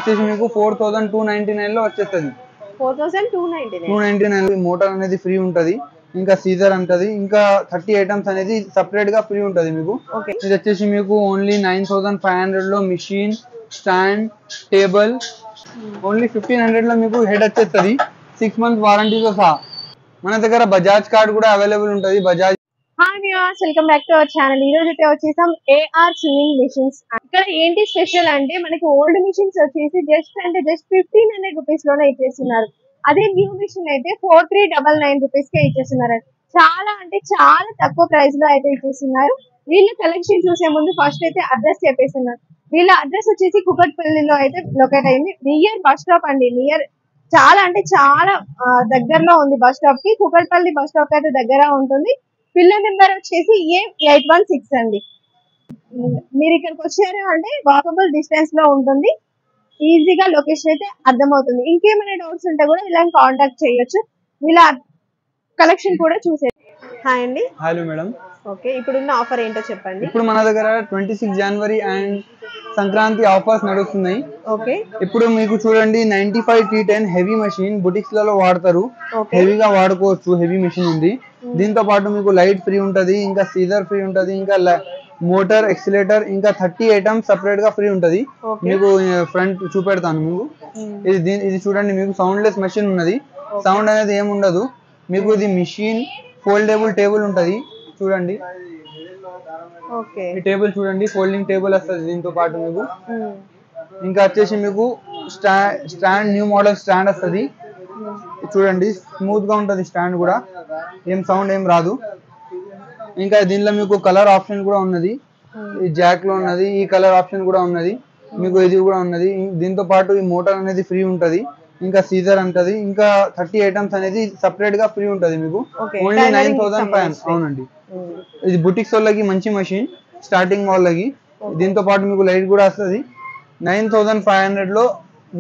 వచ్చేసి మీకు 4299 లో వచ్చేస్తుంది. 4299 మోటార్ అనేది ఫ్రీ ఉంటది, ఇంకా సీజర్ ఉంటది, ఇంకా 30 ఐటమ్స్ అనేది సెపరేట్ గా ఫ్రీ ఉంటది మీకు. ఇది వచ్చేసి మీకు ఓన్లీ 9500 లో మిషన్, స్టాండ్, టేబుల్. ఓన్లీ 1500 లో మీకు హెడ్ వచ్చేస్తుంది 6 months వారంటీతో సహా. మన దగ్గర బజాజ్ కార్డ్ కూడా అవైలబుల్ ఉంటది. Bajaj. Hi viewers, welcome back to our channel. ఈ రోజు అయితే వచ్చేసాం ఏఆర్ స్వింగింగ్ మిషన్స్. ఇక్కడ ఏంటి స్పెషల్ అంటే మనకి ఓల్డ్ మిషన్స్ వచ్చేసి జస్ట్ 1500 రూపీస్ లోనే ఇచ్చేస్తున్నారు. అదే న్యూ మిషన్ అయితే 4399 రూపీస్ కే ఇచ్చేస్తున్నారు. చాలా అంటే చాలా తక్కువ ప్రైస్ లో అయితే ఇచ్చేస్తున్నారు. వీళ్ళ కలెక్షన్ చూసే ముందు ఫస్ట్ అయితే అడ్రస్ చెప్పేస్తున్నారు. వీళ్ళ అడ్రస్ వచ్చేసి కుకట్పల్లిలో అయితే లొకేట్ అయింది. నియర్ బస్ స్టాప్ అండి. నియర్ చాలా అంటే చాలా దగ్గరలో ఉంది బస్ స్టాప్ కి. కుకట్పల్లి బస్ స్టాప్ అయితే దగ్గర ఉంటుంది. పిల్లర్ నెంబర్ వచ్చేసి A816 అండి. మీరు ఇక్కడికి వచ్చారు అంటే వాకబుల్ డిస్టెన్స్ లో ఉంటుంది. ఈజీగా లొకేషన్ అయితే అర్థమవుతుంది. ఇంకేమైనా డౌట్స్ ఉంటే కూడా ఇలా కాంటాక్ట్ చేయొచ్చు. ఇలా కలెక్షన్ కూడా చూసే. హాయ్ అండి. Hello madam. ఓకే, ఇప్పుడున్న ఆఫర్ ఏంటో చెప్పండి. ఇప్పుడు మన దగ్గర 26 జనవరి అండ్ సంక్రాంతి ఆఫర్స్ నడుస్తున్నాయి. ఓకే, ఇప్పుడు మీకు చూడండి 95 T10 హెవీ మెషిన్ బుటిక్స్ లలో వాడతారు. హెవీగా వాడుకోవచ్చు. హెవీ మెషిన్ ఉంది. దీంతో పాటు మీకు లైట్ ఫ్రీ ఉంటది, ఇంకా సీజర్ ఫ్రీ ఉంటది, ఇంకా మోటార్, ఎక్సిలేటర్, ఇంకా 30 ఐటమ్స్ సెపరేట్ గా ఫ్రీ ఉంటది. మీకు ఫ్రంట్ చూపెడతాను మీకు. ఇది చూడండి, మీకు సౌండ్లెస్ మెషిన్ ఉన్నది. సౌండ్ అనేది ఏమి ఉండదు మీకు. ఇది మిషన్ ఫోల్డబుల్ టేబుల్ ఉంటది చూడండి. ఈ టేబుల్ చూడండి, ఫోల్డింగ్ టేబుల్ వస్తుంది దీంతో పాటు మీకు. ఇంకా వచ్చేసి మీకు స్టాండ్, న్యూ మోడల్ స్టాండ్ వస్తుంది చూడండి. స్మూత్ గా ఉంటది స్టాండ్ కూడా, ఏం సౌండ్ ఏం రాదు. ఇంకా దీనిలో మీకు కలర్ ఆప్షన్ కూడా ఉన్నది. ఈ జాక్ లో ఉన్నది, ఈ కలర్ ఆప్షన్ కూడా ఉన్నది మీకు. ఇది కూడా ఉన్నది. దీంతో పాటు ఈ మోటార్ అనేది ఫ్రీ ఉంటది, ఇంకా సీజర్ ఉంటది, ఇంకా 30 ఐటమ్స్ అనేది సెపరేట్ గా ఫ్రీ ఉంటది మీకు. ఓన్లీ 9500. అవునండి, ఇది బుటిక్స్ వాళ్ళకి మంచి మెషిన్, స్టార్టింగ్ వాళ్ళకి. దీంతో పాటు మీకు లైట్ కూడా వస్తుంది. 9500 లో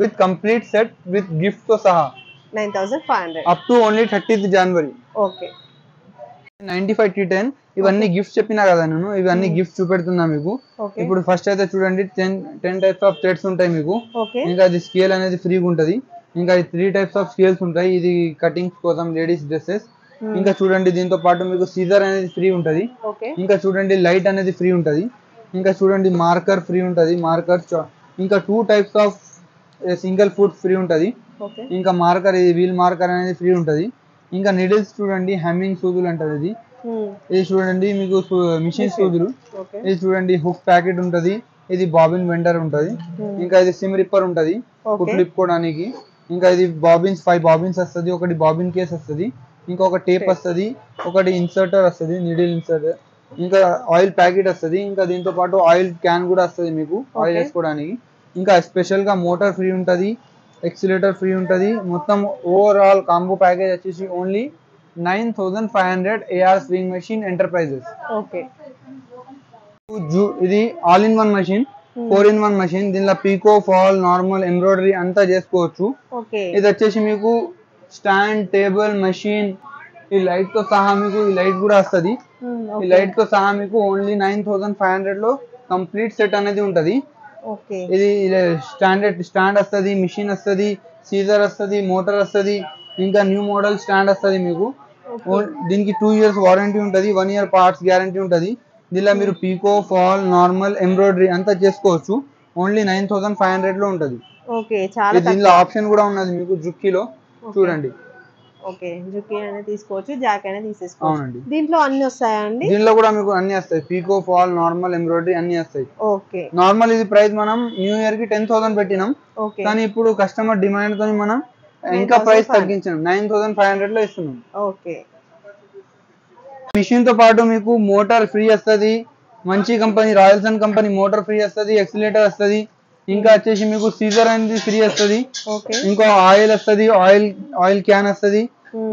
with complete set with gift తో సహా. 9500 up to only 30th January. Okay, 95 T10 ఇవన్నీ గిఫ్ట్స్ చెప్పినా కదా నేను. ఇవన్నీ గిఫ్ట్ చూపెడుతున్నా మీకు. ఇప్పుడు ఫస్ట్ అయితే చూడండి 10 టైప్స్ ఆఫ్ థ్రెడ్స్ ఉంటాయి మీకు. ఇంకా అది స్కేల్ అనేది ఫ్రీగా ఉంటది. ఇంకా 3 టైప్స్ ఆఫ్ స్కేల్స్ ఉంటాయి. ఇది కటింగ్స్ కోసం లేడీస్ డ్రెస్సెస్. ఇంకా చూడండి దీంతో పాటు మీకు సీజర్ అనేది ఫ్రీ ఉంటది. ఇంకా చూడండి లైట్ అనేది ఫ్రీ ఉంటది. ఇంకా చూడండి మార్కర్ ఫ్రీ ఉంటది. మార్కర్ ఇంకా 2 types of single foot free ఉంటది. ఇంకా మార్కర్, ఇది వీల్ మార్కర్ అనేది ఫ్రీ ఉంటది. ఇంకా నీడిల్స్ చూడండి, హెమ్మింగ్ సూదులు అంటది ఇది. ఇది చూడండి మీకు మిషన్ సూదులు. ఇది చూడండి హుక్ ప్యాకెట్ ఉంటది. ఇది బాబిన్ వెండర్ ఉంటది. ఇంకా ఇది సిమ్ రిప్పర్ ఉంటది ఫ్లిప్పుకోవడానికి. ఇంకా ఇది బాబిన్స్ 5 బాబిన్స్ వస్తుంది. ఒకటి బాబిన్ కేస్ వస్తుంది, ఇంకొక టేప్ వస్తుంది, ఒకటి ఇన్సర్టర్ వస్తుంది, నీడిల్ ఇన్సర్టర్. ఇంకా ఆయిల్ ప్యాకెట్ వస్తుంది. ఇంకా దీంతో పాటు ఆయిల్ క్యాన్ కూడా వస్తుంది మీకు, ఆయిల్ వేసుకోవడానికి. ఇంకా స్పెషల్ గా మోటార్ ఫ్రీ ఉంటది, ఎక్సిలేటర్ ఫ్రీ ఉంటది. మొత్తం ఓవరాల్ కాంబో ప్యాకేజ్ వచ్చేసి only 9500 AR swing machine enterprises. ఇది all in one machine, 4-in-1 machine. దీనిలో పీకో, ఫాల్, నార్మల్, ఎంబ్రాయిడరీ అంతా చేసుకోవచ్చు. ఇది వచ్చేసి మీకు స్టాండ్, టేబుల్, మెషిన్, ఈ లైట్ తో సహా మీకు. ఈ లైట్ కూడా వస్తుంది. ఈ లైట్ తో సహా మీకు ఓన్లీ 9500 లో కంప్లీట్ సెట్ అనేది ఉంటది. ఇది స్టాండ్ వస్తుంది, మిషన్ వస్తుంది, సీజర్ వస్తుంది, మోటార్ వస్తుంది, ఇంకా న్యూ మోడల్ స్టాండ్ వస్తుంది మీకు. దీనికి 2 years వారంటీ ఉంటది, 1 year పార్ట్స్ గ్యారంటీ ఉంటది. దీనిలో మీరు పీకో, ఫాల్, నార్మల్, ఎంబ్రాయిడరీ అంతా చేసుకోవచ్చు. ఓన్లీ 9500 లో ఉంటది. దీనిలో ఆప్షన్ కూడా ఉన్నది మీకు జుక్కీలో చూడండి. జుక్కీ అనేది తీసుకోవచ్చు, జాక్ అనేది తీసేసుకోవచ్చు. దీంట్లో అన్ని వస్తాయా అండి? దీనిలో కూడా మీకు అన్ని వస్తాయి. పీకో, ఫాల్, నార్మల్, ఎంబ్రాయిడరీ అన్ని వస్తాయి. నార్మల్ ఇది ప్రైస్ మనం న్యూ ఇయర్ కి 10,000 పెట్టినాం, కానీ ఇప్పుడు కస్టమర్ డిమాండ్ తో మనం ఇంకా ప్రైస్ తగ్గించాం, 9500 లో ఇస్తున్నాం. మిషన్ తో పాటు మీకు మోటార్ ఫ్రీ వస్తుంది. మంచి కంపెనీ రాయల్సన్ కంపెనీ మోటార్ ఫ్రీ వస్తుంది, ఎక్సిలేటర్ వస్తుంది. ఇంకా వచ్చేసి మీకు సీజర్ అనేది ఫ్రీ వస్తుంది. ఇంకా ఆయిల్ వస్తుంది, ఆయిల్ క్యాన్ వస్తుంది.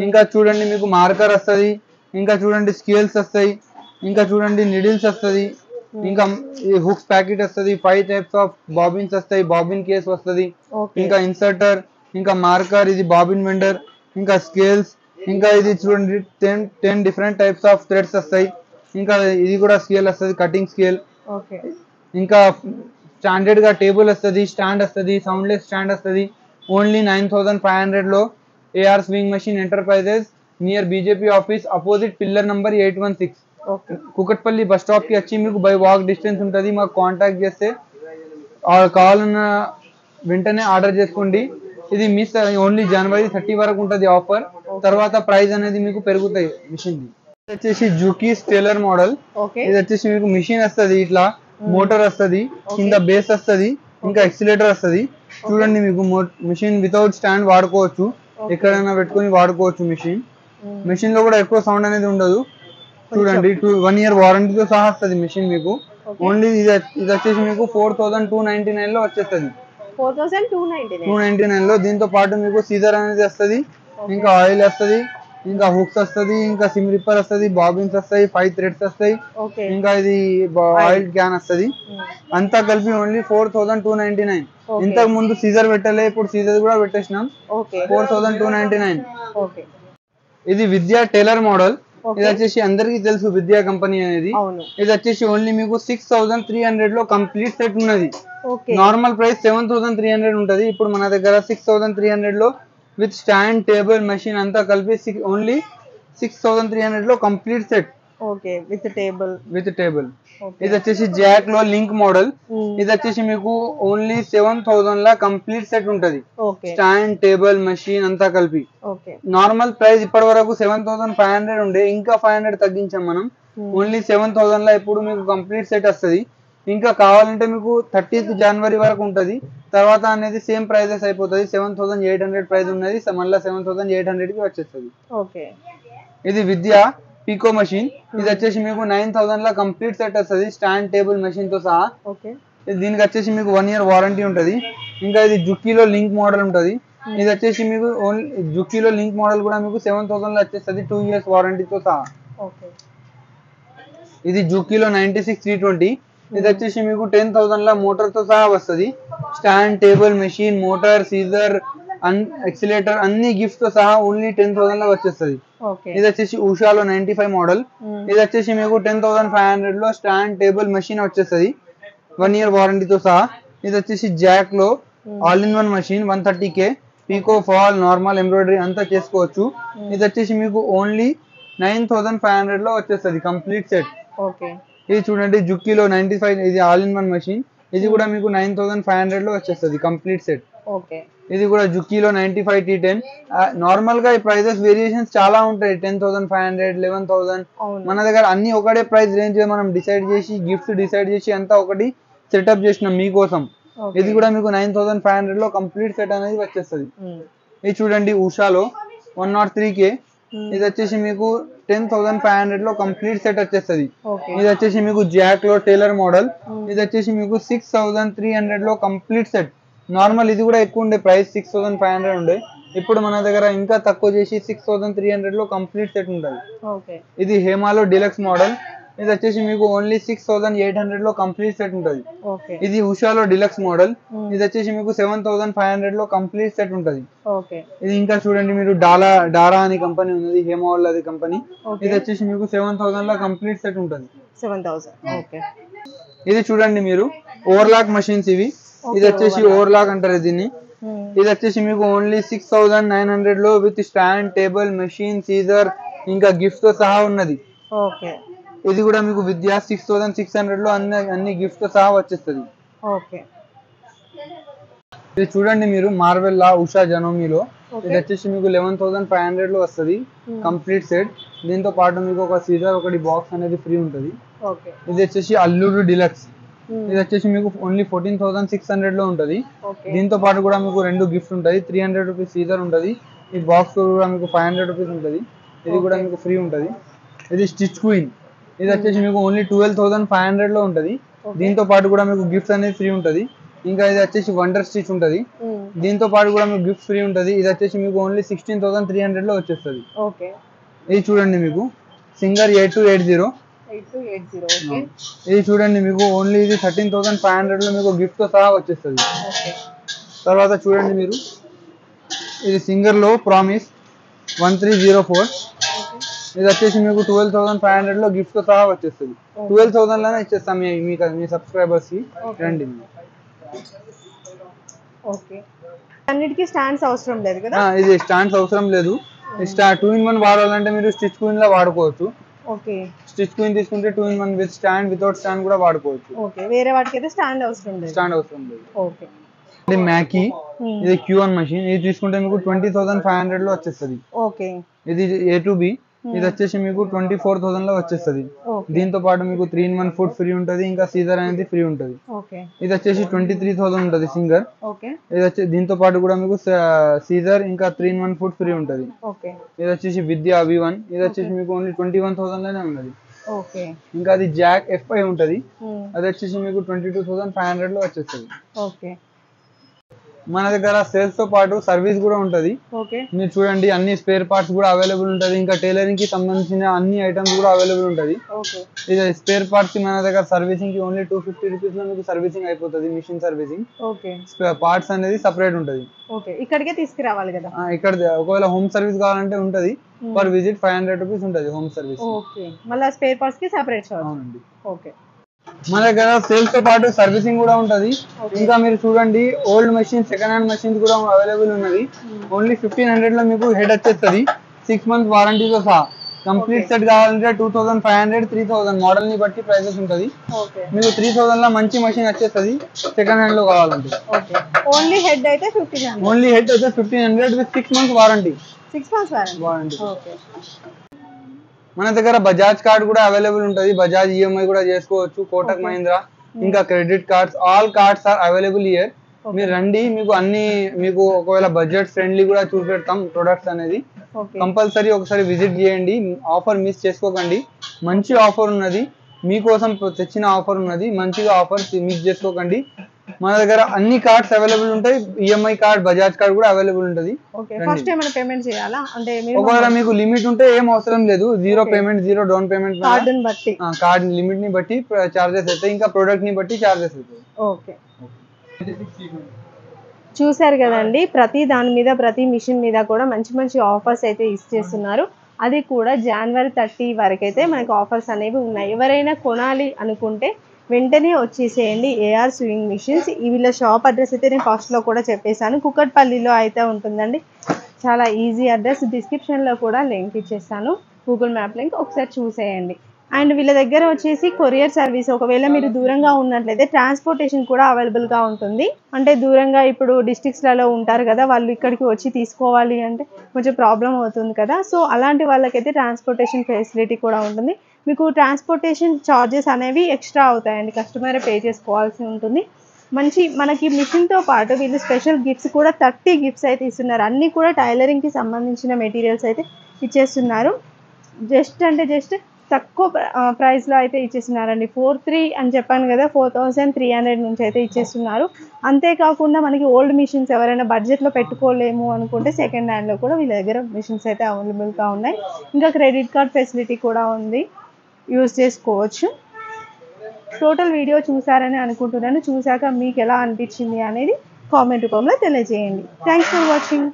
ఇంకా చూడండి మీకు మార్కర్ వస్తుంది. ఇంకా చూడండి స్కేల్స్ వస్తాయి. ఇంకా చూడండి నిడిల్స్ వస్తుంది. ఇంకా హుక్స్ ప్యాకెట్ వస్తుంది. 5 టైప్స్ ఆఫ్ బాబిన్స్ వస్తాయి, బాబిన్ కేస్ వస్తుంది, ఇంకా ఇన్సర్టర్, ఇంకా మార్కర్, ఇది బాబిన్ వెండర్, ఇంకా స్కేల్స్. ఇంకా ఇది చూడండి 10 డిఫరెంట్ టైప్స్ ఆఫ్ థ్రెడ్స్ వస్తాయి. ఇంకా ఇది కూడా స్కేల్ వస్తుంది, కటింగ్ స్కేల్. ఇంకా స్టాండర్డ్ గా టేబుల్ వస్తుంది, స్టాండ్ వస్తుంది, సౌండ్లెస్ స్టాండ్ వస్తుంది. ఓన్లీ 9500 లో AR swing machine enterprises near BJP office opposite pillar number 816 Kukatpally bus stop కి వచ్చి మీకు బై వాక్ డిస్టెన్స్ ఉంటుంది. మాకు కాంటాక్ట్ చేస్తే కావాలన్న వెంటనే ఆర్డర్ చేసుకోండి. ఇది మిస్ ఓన్లీ జనవరి 30 వరకు ఉంటుంది ఆఫర్. తర్వాత ప్రైస్ అనేది మీకు పెరుగుతాయి మిషన్. ఇది వచ్చేసి జూకీస్ టైలర్ మోడల్. ఇది వచ్చేసి మీకు మిషన్ వస్తుంది, ఇట్లా మోటార్ వస్తుంది, కింద బేస్ వస్తుంది, ఇంకా ఎక్సిలేటర్ వస్తుంది. చూడండి మీకు మిషన్ వితౌట్ స్టాండ్ వాడుకోవచ్చు, ఎక్కడైనా పెట్టుకొని వాడుకోవచ్చు. మిషన్ లో కూడా ఎక్కువ సౌండ్ అనేది ఉండదు. చూడండి 1 year వారంటీతో సహా వస్తుంది మిషన్ మీకు. ఓన్లీ ఇది వచ్చేసి మీకు 4299 లో వచ్చేస్తుంది. 299 లో. దీంతో పాటు మీకు సీజర్ అనేది వస్తుంది, ఇంకా ఆయిల్ వస్తుంది, ఇంకా హుక్స్ వస్తుంది, ఇంకా సిమ్ రిప్పర్ వస్తుంది, బాబిన్స్ వస్తాయి, 5 threads వస్తాయి, ఇంకా ఇది ఆయిల్ క్యాన్ వస్తుంది. అంతా కలిపి ఓన్లీ 4299. ఇంతకు ముందు సీజర్ పెట్టలే, ఇప్పుడు సీజర్ కూడా పెట్టేసినాం. 4299. ఇది విద్యా టైలర్ మోడల్. ఇది వచ్చేసి అందరికి తెలుసు విద్యా కంపెనీ అనేది. ఇది వచ్చేసి ఓన్లీ మీకు 6300 లో కంప్లీట్ సెట్ ఉన్నది. నార్మల్ ప్రైస్ 7300 ఉంటది. ఇప్పుడు మన దగ్గర 6300 లో విత్ స్టాండ్ టేబుల్ మెషిన్ అంతా కలిపి ఓన్లీ 6300 లో కంప్లీట్ సెట్. With table. ఇది వచ్చేసి జాక్ లో లింక్ మోడల్. ఇది వచ్చేసి మీకు ఓన్లీ 7000 లా కంప్లీట్ సెట్ ఉంటది. స్టాండ్ టేబుల్ మెషిన్ అంతా కలిపి. నార్మల్ ప్రైస్ ఇప్పటి వరకు 7500 ఉండే, ఇంకా 500 తగ్గించాం మనం. ఓన్లీ 7000 లా ఇప్పుడు మీకు కంప్లీట్ సెట్ వస్తుంది. ఇంకా కావాలంటే మీకు 30th జనవరి వరకు ఉంటది. తర్వాత అనేది సేమ్ ప్రైజెస్ అయిపోతుంది. 7800 ప్రైస్ ఉన్నది, మళ్ళీ 7800 కి వచ్చేస్తుంది. ఇది విద్యా పీకో మెషిన్. ఇది వచ్చేసి మీకు 9000 లా కంప్లీట్ సెట్ వస్తుంది, స్టాండ్ టేబుల్ మెషిన్ తో సహా. దీనికి వచ్చేసి మీకు 1 year వారంటీ ఉంటది. ఇంకా ఇది జుక్కీలో లింక్ మోడల్ ఉంటది. ఇది వచ్చేసి మీకు ఓన్లీ జుక్కీలో లింక్ మోడల్ కూడా మీకు 7000 లో వచ్చేస్తుంది, 2 years వారంటీతో సహా. ఇది జుక్కీలో 96320. ఇది వచ్చేసి మీకు 10000 లా మోటార్ తో సహా వస్తుంది. Stand table machine, motor, scissor, accelerator అన్ని గిఫ్ట్ తో సహా ఓన్లీ 10000 లో వచ్చేస్తుంది. ఇది వచ్చేసి ఉషాలో 95 మోడల్. ఇది వచ్చేసి మీకు 10500 లో స్టాండ్ టేబుల్ మెషిన్ వచ్చేస్తుంది, 1 year వారంటీతో సహా. ఇది వచ్చేసి జాక్ లో all in one machine 130K. Picot, fall, normal, embroidery అంతా చేసుకోవచ్చు. ఇది వచ్చేసి మీకు ఓన్లీ 9500 లో వచ్చేస్తుంది కంప్లీట్ సెట్. ఇది చూడండి జుక్కీలో 95. ఇది ఆల్ ఇన్ వన్ మెషిన్. ఇది కూడా మీకు 9500 లో వచ్చేస్తుంది కంప్లీట్ సెట్. ఇది కూడా జుక్కీలో 95 T10. నార్మల్ గా ఈ ప్రైజెస్ వేరియేషన్స్ చాలా ఉంటాయి, 10500, 11000. మన దగ్గర అన్ని ఒకటే ప్రైస్ రేంజ్ మనం డిసైడ్ చేసి గిఫ్ట్ డిసైడ్ చేసి అంతా ఒకటి సెటప్ చేసినాం మీకోసం. ఇది కూడా మీకు 9500 లో కంప్లీట్ సెట్ అనేది వచ్చేస్తుంది. ఇది చూడండి ఉషాలో 103K. ఇది వచ్చేసి మీకు 10500 లో కంప్లీట్ సెట్ వచ్చేస్తుంది. ఇది వచ్చేసి మీకు జాక్ లో టైలర్ మోడల్. ఇది వచ్చేసి మీకు 6300 లో కంప్లీట్ సెట్. నార్మల్ ఇది కూడా ఎక్కువ ఉండే ప్రైస్, 6500 ఉండే. ఇప్పుడు మన దగ్గర ఇంకా తక్కువ చేసి 6300 లో కంప్లీట్ సెట్ ఉంటుంది. ఇది హేమాలో డిలక్స్ మోడల్. ఇది వచ్చేసి మీకు ఓన్లీ 6800 లో కంప్లీట్ సెట్ ఉంటుంది. ఇది ఉషాలో డిలక్స్ మోడల్. ఇది వచ్చేసి మీకు 7500 లో కంప్లీట్ సెట్ ఉంటుంది. ఇది ఇంకా చూడండి మీరు డారా అని కంపెనీ ఉంది, హేమా వాళ్ళది కంపెనీ. ఇది వచ్చేసి మీకు 7000 లో కంప్లీట్ సెట్ ఉంటుంది. ఇది చూడండి మీరు ఓవర్లాక్ మెషిన్స్ ఇవి. ఇది వచ్చేసి ఓవర్లాక్ అంటారు దీన్ని. ఇది వచ్చేసి మీకు ఓన్లీ 6900 లో with stand table machine, scissor, ఇంకా గిఫ్ట్ తో సహా ఉన్నది. ఇది కూడా మీకు విద్యా 6600 లో అన్ని గిఫ్ట్ తో సహా వచ్చేస్తుంది. ఇది చూడండి మీరు మార్వెల్ లా ఉషా జనోమీలో. ఇది వచ్చేసి మీకు 11500 లో వస్తుంది కంప్లీట్ సెట్. దీంతో పాటు మీకు ఒక సీజర్, ఒకటి బాక్స్ అనేది ఫ్రీ ఉంటుంది. ఇది వచ్చేసి అల్లుడు డిలక్స్. ఇది వచ్చేసి మీకు ఓన్లీ 14600 లో ఉంటుంది. దీంతో పాటు కూడా మీకు 2 గిఫ్ట్ ఉంటుంది. 300 రూపీస్ సీజర్ ఉంటుంది. ఈ బాక్స్ కూడా మీకు 500 రూపీస్ ఉంటుంది. ఇది కూడా మీకు ఫ్రీ ఉంటుంది. ఇది స్టిచ్ క్వీన్. ఇది వచ్చేసి మీకు ఓన్లీ 12500 లో ఉంటుంది. దీంతో పాటు కూడా మీకు గిఫ్ట్ అనేది ఫ్రీ ఉంటుంది. ఇంకా ఇది వచ్చేసి వండర్ స్టిచ్ ఉంటుంది. దీంతో పాటు కూడా మీకు గిఫ్ట్ ఫ్రీ ఉంటుంది. ఇది వచ్చేసి మీకు ఓన్లీ 16300 లో వచ్చేస్తుంది. ఇది చూడండి మీకు సింగర్ 8280. ఇది చూడండి మీకు ఓన్లీ ఇది 13500 లో మీకు గిఫ్ట్ తో సహా వచ్చేస్తుంది. తర్వాత చూడండి మీరు ఇది సింగర్ లో ప్రామిస్ 1304. ఇది వచ్చేసి మీకు 12,500 లో గిఫ్ట్ తో సహా వచ్చేస్తుంది. 12,000 లోనే ఇచ్చేస్తాం మీ సబ్స్క్రైబర్స్ కి. రండి. ఓకే, అన్నిటికీ స్టాండ్స్ అవసరం లేదు కదా? ఇది స్టాండ్స్ అవసరం లేదు. 2-in-1 వాడాలంటే మీరు స్టిచ్ క్వీన్ లో వాడుకోవచ్చు. ఓకే, స్టిచ్ క్వీన్ తీసుకుంటే 2-in-1 with stand, without stand కూడా వాడుకోవచ్చు. ఓకే, వేరే వాటికి అయితే స్టాండ్ అవసరం లేదు. ఓకే, ఇది మ్యాకీ, ఇది Q1 మెషిన్. ఇది తీసుకుంటే మీకు 20,500 లో వచ్చేస్తుంది. ఓకే, ఇది A to B. ఇది వచ్చేసి మీకు 24,000 లో వచ్చేస్తుంది. దీంతో పాటు మీకు 3-in-1 ఫుడ్ ఫ్రీ ఉంటది, ఇంకా సీజర్ అనేది ఫ్రీ ఉంటది. ఇది వచ్చేసి 23,000 ఉంటది సింగర్. ఇది వచ్చి దీంతో పాటు కూడా మీకు సీజర్ ఇంకా 3-in-1 ఫుడ్ ఫ్రీ ఉంటది. ఇది వచ్చేసి విద్యా V1. ఇది వచ్చేసి మీకు ఓన్లీ 21,000 లోనే ఉన్నది. ఇంకా అది జాక్ F5 ఉంటది. అది వచ్చేసి మీకు 22,500 లో వచ్చేస్తుంది. మన దగ్గర సేల్స్ తో పాటు సర్వీస్ కూడా ఉంటది. మీరు చూడండి, అన్ని స్పేర్ పార్ట్స్ కూడా అవైలబుల్ ఉంటది. ఇంకా టైలరింగ్ కి సంబంధించిన అన్ని ఐటమ్స్ కూడా అవైలబుల్ ఉంటది. ఇది స్పేర్ పార్ట్స్ కి మన దగ్గర సర్వీసింగ్ కి ఓన్లీ 250 రూపీస్ లో మీకు సర్వీసింగ్ అయిపోతుంది. Machine servicing. పార్ట్స్ అనేది సెపరేట్ ఉంటది. ఇక్కడికే తీసుకురావాలి కదా? ఇక్కడ ఒకవేళ హోమ్ సర్వీస్ కావాలంటే ఉంటది. పర్ విజిట్ 500 రూపీస్ ఉంటది హోమ్ సర్వీస్. మళ్ళీ స్పేర్ పార్ట్స్ కి సెపరేట్ చార్జ్. అవునండి. మన దగ్గర సేల్స్ తో పాటు సర్వీసింగ్ కూడా ఉంటది. ఇంకా మీరు చూడండి, old machine, second hand machines కూడా అవైలబుల్ ఉన్నది. ఓన్లీ 1,500 లో మీకు హెడ్ వచ్చేస్తుంది. 6 months వారంటీతో సహా. కంప్లీట్ సెట్ కావాలంటే 2,500, 3,000 మోడల్ ని బట్టి ప్రైసెస్ ఉంటది. మీకు 3,000 లో మంచి మెషిన్ వచ్చేస్తుంది సెకండ్ హ్యాండ్ లో కావాలంటే. ఓన్లీ హెడ్ అయితే 1,500. ఓన్లీ హెడ్ అయితే 1,500 with 6 months warranty. 6 months warranty. మన దగ్గర బజాజ్ కార్డ్ కూడా అవైలబుల్ ఉంటది. బజాజ్ EMI కూడా చేసుకోవచ్చు. కోటక్ మహీంద్రా, ఇంకా credit cards, all cards are available here. మీరు రండి, మీకు ఒకవేళ బడ్జెట్ ఫ్రెండ్లీ కూడా చూపెడతాం ప్రొడక్ట్స్ అనేది. కంపల్సరీ ఒకసారి విజిట్ చేయండి. ఆఫర్ మిస్ చేసుకోకండి. మంచి ఆఫర్ ఉన్నది, మీకోసం తెచ్చిన ఆఫర్ ఉన్నది. మంచిగా ఆఫర్ మిస్ చేసుకోకండి. మన దగ్గర అన్ని కార్డ్స్ అవైలబుల్ ఉంటాయి. EMI కార్డ్, బజాజ్ కార్డ్ కూడా అవైలబుల్ ఉంటది. ఒకవేళ మీకు లిమిట్ ఉంటే ఏం అవసరం లేదు. 0 payment, 0 down payment. Card limit ని బట్టి చార్జెస్ అవుతాయి. ఇంకా ప్రొడక్ట్ ని బట్టి చార్జెస్ అవుతాయి. చూసారు కదండి, ప్రతి దాని మీద, ప్రతి మిషన్ మీద కూడా మంచి మంచి ఆఫర్స్ అయితే ఇచ్చేస్తున్నారు. అది కూడా January 30 వరకు అయితే మనకి ఆఫర్స్ అనేవి ఉన్నాయి. ఎవరైనా కొనాలి అనుకుంటే వెంటనే వచ్చేసేయండి AR స్వింగ్ మిషన్స్. వీళ్ళ షాప్ అడ్రస్ అయితే నేను ఫస్ట్లో కూడా చెప్పేశాను. కుకట్పల్లిలో అయితే ఉంటుందండి. చాలా ఈజీ అడ్రస్. డిస్క్రిప్షన్లో కూడా లింక్ ఇచ్చేస్తాను, గూగుల్ మ్యాప్ లింక్. ఒకసారి చూసేయండి. అండ్ వీళ్ళ దగ్గర వచ్చేసి కొరియర్ సర్వీస్, ఒకవేళ మీరు దూరంగా ఉన్నట్లయితే ట్రాన్స్పోర్టేషన్ కూడా అవైలబుల్గా ఉంటుంది. అంటే దూరంగా ఇప్పుడు డిస్ట్రిక్ట్స్లలో ఉంటారు కదా, వాళ్ళు ఇక్కడికి వచ్చి తీసుకోవాలి అంటే కొంచెం ప్రాబ్లం అవుతుంది కదా. సో అలాంటి వాళ్ళకైతే ట్రాన్స్పోర్టేషన్ ఫెసిలిటీ కూడా ఉంటుంది. మీకు ట్రాన్స్పోర్టేషన్ ఛార్జెస్ అనేవి ఎక్స్ట్రా అవుతాయండి, కస్టమరే పే చేసుకోవాల్సి ఉంటుంది. మనకి మిషన్తో పాటు వీళ్ళు స్పెషల్ గిఫ్ట్స్ కూడా 30 గిఫ్ట్స్ అయితే ఇస్తున్నారు. అన్నీ కూడా టైలరింగ్కి సంబంధించిన మెటీరియల్స్ అయితే ఇచ్చేస్తున్నారు. జస్ట్ తక్కువ ప్రైస్లో అయితే ఇచ్చేస్తున్నారండి. 4,300 అని చెప్పాను కదా, 4,300 నుంచి అయితే ఇచ్చేస్తున్నారు. అంతేకాకుండా మనకి ఓల్డ్ మిషన్స్ ఎవరైనా బడ్జెట్లో పెట్టుకోలేము అనుకుంటే సెకండ్ హ్యాండ్లో కూడా వీళ్ళ దగ్గర మిషన్స్ అయితే అవైలబుల్గా ఉన్నాయి. ఇంకా క్రెడిట్ కార్డ్ ఫెసిలిటీ కూడా ఉంది, యూజ్ చేసుకోవచ్చు. టోటల్ వీడియో చూసారని అనుకుంటున్నాను. చూశాక మీకు ఎలా అనిపించింది అనేది కామెంట్ రూపంలో తెలియజేయండి. Thanks for watching.